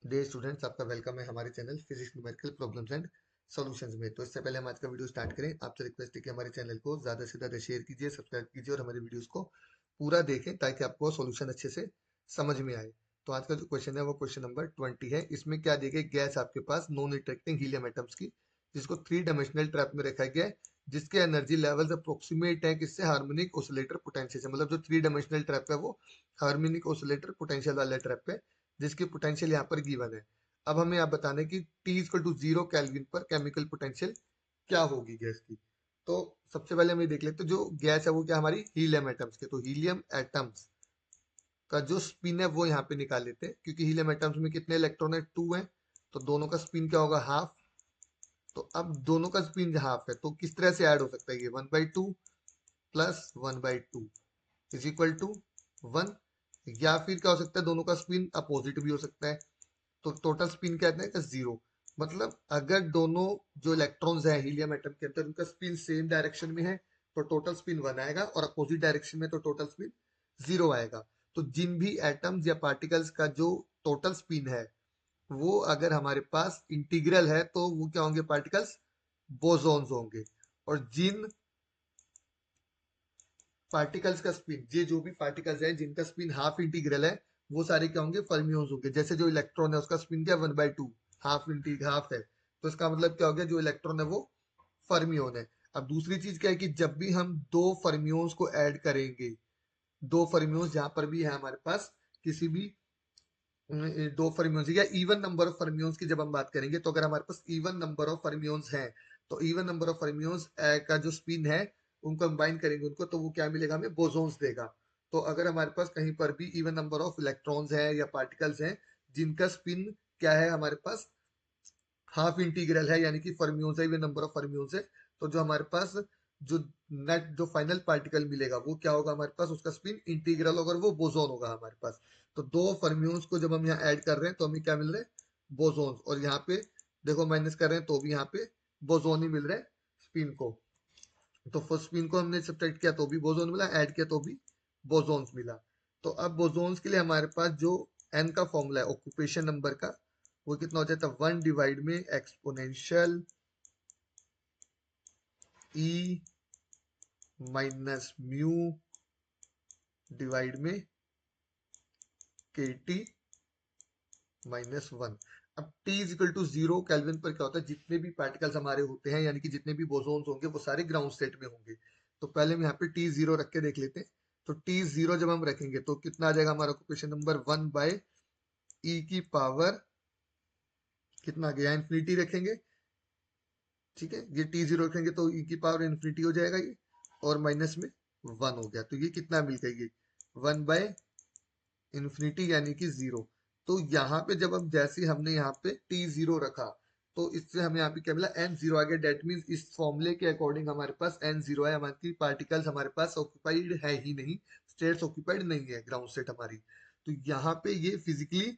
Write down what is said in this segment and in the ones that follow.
Dear students, आपका welcome है हमारे channel physics numerical problems and solutions में। तो इससे पहले हम आज का वीडियो स्टार्ट करें, आपसे रिक्वेस्ट है कि हमारे चैनल को ज़्यादा से ज़्यादा शेयर कीजिए, सब्सक्राइब कीजिए और हमारे वीडियोस को पूरा देखें ताकि आपको सॉल्यूशन अच्छे से समझ में आए। तो आज का जो क्वेश्चन है वो क्वेश्चन नंबर 20 है। इसमें क्या दी गई, गैस आपके पास नॉन इंटरेक्टिंग हीलियम एटम्स की, जिसको थ्री डायमेंशनल ट्रैप में रखा गया है, जिसके एनर्जी लेवल्स अप्रोक्सीमेट है किससे, हार्मोनिक ऑसिलेटर पोटेंशियल से। मतलब जो थ्री डायमेंशनल ट्रैप है वो हार्मोनिक ऑसिलेटर पोटेंशियल वाला ट्रैप है, जिसकी पोटेंशियल यहाँ पर गिवन है। अब हमें आप बताना है कि T इक्वल टू 0 केल्विन पर केमिकल पोटेंशियल क्या होगी गैस की। तो सबसे पहले हम ये देख लेते हैं, जो गैस है वो क्या, हमारी हीलियम एटम्स के। तो हीलियम एटम्स का जो स्पिन है वो यहाँ पे निकाल लेते हैं, क्योंकि हीलियम एटम्स में कितने इलेक्ट्रॉन है, 2 है। तो दोनों का स्पिन क्या होगा, हाफ। तो अब दोनों का स्पिन हाफ है तो किस तरह से ऐड हो सकता है, ये 1/2 प्लस 1/2 इज इक्वल टू 1। या फिर क्या हो सकता है, दोनों का स्पिन अपोजिट भी हो सकता है। तो टोटल स्पिन क्या है, जीरो। मतलब अगर दोनों जो इलेक्ट्रॉन्स हैं हीलियम एटम के अंदर, उनका स्पिन सेम डायरेक्शन में है तो टोटल स्पिन 1 आएगा, और अपोजिट डायरेक्शन में तो टोटल स्पिन 0 आएगा। तो जिन भी एटम्स या पार्टिकल्स का जो टोटल स्पिन है वो अगर हमारे पास इंटीग्रल है तो वो क्या होंगे, पार्टिकल्स बोसॉन्स होंगे। और जिन पार्टिकल्स का स्पिन, ये जो भी पार्टिकल्स हैं जिनका स्पिन हाफ इंटीग्रल है, वो सारे क्या होंगे, फर्मियोन्स होंगे। जैसे जो इलेक्ट्रॉन है उसका स्पिन क्या, 1/2, हाफ है। तो इसका मतलब क्या हो गया, जो इलेक्ट्रॉन है वो फर्मियोन है। अब दूसरी चीज क्या है कि जब भी हम दो फर्मियोन्स को ऐड करेंगे, दो फर्मियोन्स जहां पर भी है हमारे पास, किसी भी दो फर्मियोन्स या इवन नंबर ऑफ फर्मियोन्स की जब हम बात करेंगे, तो अगर हमारे पास इवन नंबर ऑफ फर्मियोन्स हैं तो इवन नंबर ऑफ फर्मियोन्स का जो स्पिन है, उनको कंबाइन करेंगे उनको, तो वो क्या मिलेगा, हमें बोसॉन्स देगा। तो अगर हमारे पास कहीं पर भी इवन नंबर ऑफ इलेक्ट्रॉन्स हैं या पार्टिकल्स हैं जिनका स्पिन क्या है, हमारे पास हाफ इंटीग्रल है, यानी कि फर्मियोन्स है, इवन नंबर ऑफ फर्मियोन्स है, तो जो हमारे पास जो नेट जो फाइनल पार्टिकल मिलेगा वो क्या होगा, हमारे पास उसका स्पिन इंटीग्रल होगा और वो बोसॉन होगा हमारे पास। तो दो फर्मियोन्स को जब हम यहाँ ऐड कर रहे हैं तो हमें क्या मिल रहा है, बोसॉन्स। और यहाँ पे देखो माइनस कर रहे हैं तो भी यहाँ पे बोसॉन ही मिल रहा है स्पिन को। तो फर्स्ट स्पिन को हमने सब्ट्रैक्ट किया तो भी बोसॉन मिला, ऐड किया तो भी बोसॉन्स मिला। तो अब बोसॉन्स के लिए हमारे पास जो एन का फॉर्मूला है ऑक्यूपेशन नंबर का, वो कितना हो जाता है, 1 डिवाइड में exponential e minus mu divide में के टी माइनस 1। अब T is equal to 0 kelvin पर क्या होता है, जितने भी पार्टिकल्स हमारे होते हैं, यानी कि जितने भी बोसॉन्स होंगे वो सारे ग्राउंड स्टेट में होंगे। तो पहले हम यहाँ पे T0 रख के देख लेते हैं। तो T0 जब हम रखेंगे तो कितना आ जाएगा हमारा क्वेश्चन नंबर 1/e की पावर कितना गया, इन्फिनिटी रखेंगे। ठीक है, ये T0 रखेंगे तो e की पावर इन्फिनिटी हो जाएगा ये, और माइनस में 1 हो गया। तो ये कितना मिल गया, ये 1 इंफिनिटी यानी कि 0। तो यहाँ पे जब हम जैसे हमने यहाँ पे T0 रखा, तो इससे हमें यहाँ पे क्या मिला, n0 आ गया। डेट मीन्स इस फॉर्मूले के अकॉर्डिंग हमारे पास n0 है, हमारी पार्टिकल्स हमारे पास ऑक्यूपाइड है ही नहीं, स्टेट्स ऑक्यूपाइड नहीं है, ग्राउंड स्टेट हमारी। तो यहाँ पे ये फिजिकली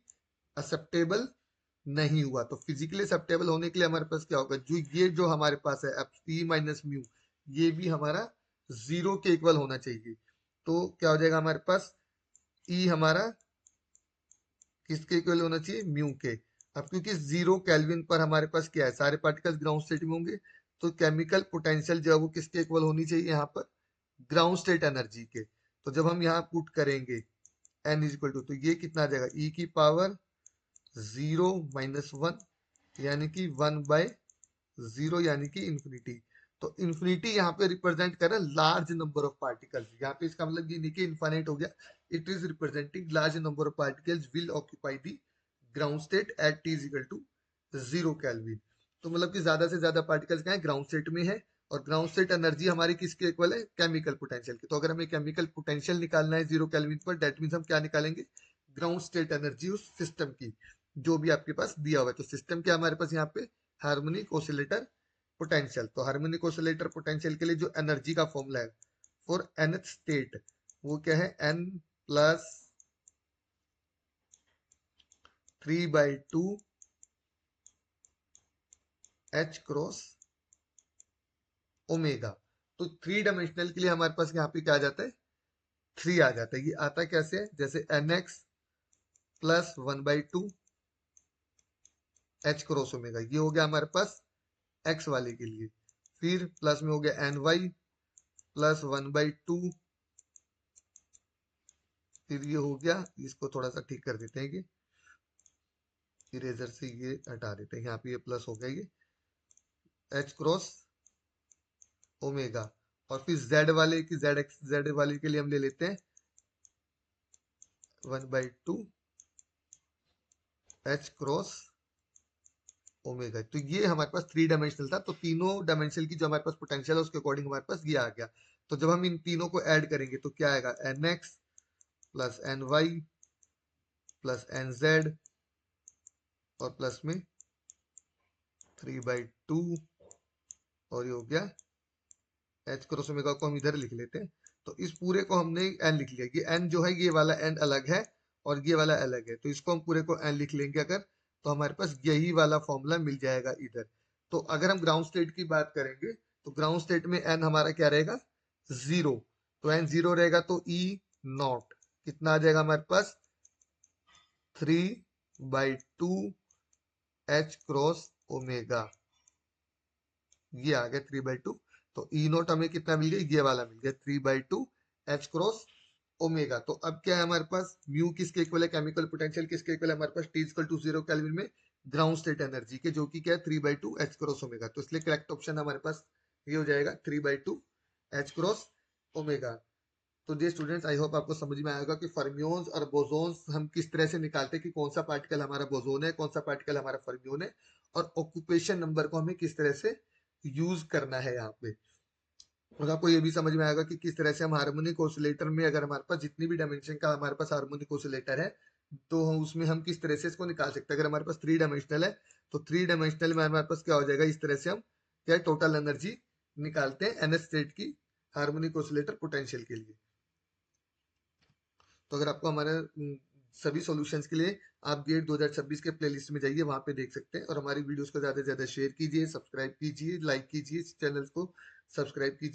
एक्सेप्टेबल नहीं हुआ। तो फिजिकली एक्सेप्टेबल होने के लिए हमारे पास क्या होगा, जो ये जो हमारे पास है ई माइनस म्यू, ये भी हमारा 0 के इक्वल होना चाहिए। तो क्या हो जाएगा हमारे पास, ई हमारा किसके इक्वल होना चाहिए, म्यू के। अब क्योंकि 0 केल्विन पर हमारे पास क्या है, सारे पार्टिकल्स ग्राउंड स्टेट में होंगे, तो केमिकल पोटेंशियल जो है वो किसके इक्वल होनी चाहिए यहाँ पर, ग्राउंड स्टेट एनर्जी के। तो जब हम यहाँ पुट करेंगे n इज इक्वल टू, तो ये कितना आ जाएगा, e की पावर 0 - 1, यानी कि 1/0 यानी कि इंफिनिटी। तो इंफिनिटी यहाँ पे रिप्रेजेंट कर रहा है लार्ज नंबर ऑफ पार्टिकल्स। यहाँ पे इसका मतलब ये नहीं कि इनफाइनाइट हो गया, it is representing large number of particles will occupy the ground state at T is equal to 0 kelvin. तो मतलब कि ज्यादा से ज्यादा पार्टिकल्स क्या है, ग्राउंड स्टेट में है। और ग्राउंड स्टेट एनर्जी हमारी किसके इक्वल है, केमिकल पोटेंशियल की। तो अगर हमें केमिकल पोटेंशियल निकालना है 0 केल्विन पर, डेट मीन्स हम क्या निकालेंगे, ग्राउंड स्टेट एनर्जी उस सिस्टम की जो भी आपके पास दिया हुआ है। तो सिस्टम क्या हमारे पास यहाँ पे, हार्मोनिक ऑसिलेटर पोटेंशियल। तो हार्मोनिक ऑसिलेटर पोटेंशियल के लिए जो एनर्जी का फॉर्मूला है फॉर nth स्टेट, वो क्या है, n+3/2 h क्रॉस ओमेगा। तो थ्री डायमेंशनल के लिए हमारे पास यहाँ पे क्या आ जाता है, 3 आ जाता है। ये आता कैसे है, जैसे nx +1/2 एच क्रॉस ओमेगा। ये हो गया हमारे पास एक्स वाले के लिए। फिर प्लस में हो गया एन वाई प्लस 1/2। फिर ये हो गया, इसको थोड़ा सा ठीक कर देते हैं, ये इरेजर से ये हटा देते हैं, यहाँ पे ये प्लस हो गया, ये एच क्रॉस ओमेगा। और फिर जेड वाले की जेड वाले के लिए हम ले लेते हैं 1/2 एच क्रॉस ओमेगा। तो ये हमारे पास 3 डायमेंशनल था, तो तीनों डायमेंशनल की जो हमारे पास पोटेंशियल है उसके अकॉर्डिंग हमारे पास ये आ गया। तो जब हम इन तीनों को ऐड करेंगे तो क्या आएगा, N x plus N y plus N z और प्लस में 3/2। और ये हो गया एच क्रॉस ओमेगा को हम इधर लिख लेते हैं। तो इस पूरे को हमने एन लिख लिया, ये एन जो है ये वाला एन अलग है और ये वाला अलग है, तो इसको हम पूरे को एन लिख लेंगे अगर, तो हमारे पास यही वाला फॉर्मूला मिल जाएगा इधर। तो अगर हम ग्राउंड स्टेट की बात करेंगे तो ग्राउंड स्टेट में एन हमारा क्या रहेगा, 0। तो एन 0 रहेगा तो ई नॉट कितना आ जाएगा हमारे पास, 3/2 एच क्रॉस ओमेगा। ये आ गया 3/2। तो ई नोट हमें कितना मिल गया, ये वाला मिल गया 3/2 एच क्रॉस ओमेगा। तो अब क्या है हमारे पास, म्यू किसके इक्वल है, केमिकल पोटेंशियल किसके इक्वल है हमारे पास, टी इक्वल टू 0 केल्विन में ग्राउंड स्टेट एनर्जी के, जो कि क्या है 3/2 एच क्रॉस ओमेगा। तो इसलिए करेक्ट ऑप्शन हमारे पास ये हो जाएगा 3/2 एच क्रॉस ओमेगा। तो ये स्टूडेंट्स आई होप आपको समझ में आएगा कि फर्मियोन्स और बोसोन्स हम किस तरह से निकालते हैं, कि कौन सा पार्टिकल हमारा बोसोन है, कौन सा पार्टिकल हमारा फर्मियोन है, और ऑक्यूपेशन नंबर को हमें किस तरह से यूज करना है यहाँ पे। और आपको ये भी समझ में आएगा कि किस तरह से हम हार्मोनिक ऑसिलेटर में, अगर हमारे पास जितनी भी डायमेंशन का हमारे पास हार्मोनिक ऑसिलेटर है, तो उसमें हम किस तरह से इसको निकाल सकते हैं। अगर हमारे पास 3 डायमेंशनल है तो 3 डायमेंशनल में हमारे पास क्या हो जाएगा, इस तरह से हम क्या टोटल एनर्जी निकालते हैं एनएस स्टेट की हार्मोनिक ऑसिलेटर पोटेंशियल के लिए। तो अगर आपको हमारे सभी सॉल्यूशंस के लिए आप गेट 2026 के प्लेलिस्ट में जाइए, वहां पे देख सकते हैं। और हमारी वीडियोस को ज्यादा से ज्यादा शेयर कीजिए, सब्सक्राइब कीजिए, लाइक कीजिए, चैनल को सब्सक्राइब कीजिए।